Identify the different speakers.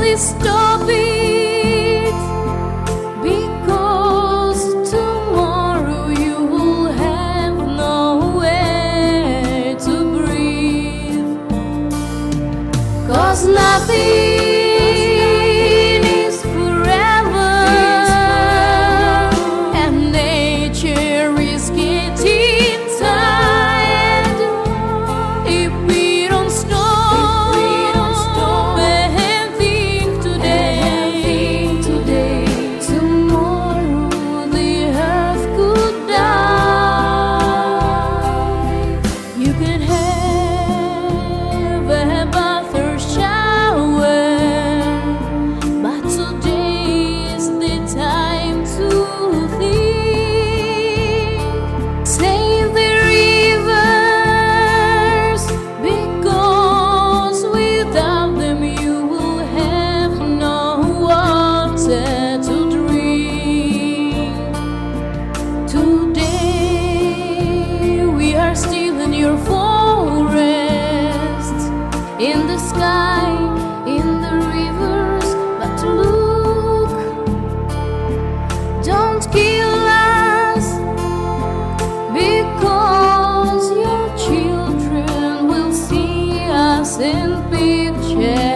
Speaker 1: please stop it, because tomorrow you will have nowhere to breathe. 'Cause nothing is forever, and nature is getting tired. If we don't stop and think today, tomorrow the earth could die. You can have a bathroom shower, but today is the time to think. Save the rivers, because without them you will have no water to drink. Today we are still in your forests, in the sky, in the rivers, but look, don't kill us, because your children will see us in pictures.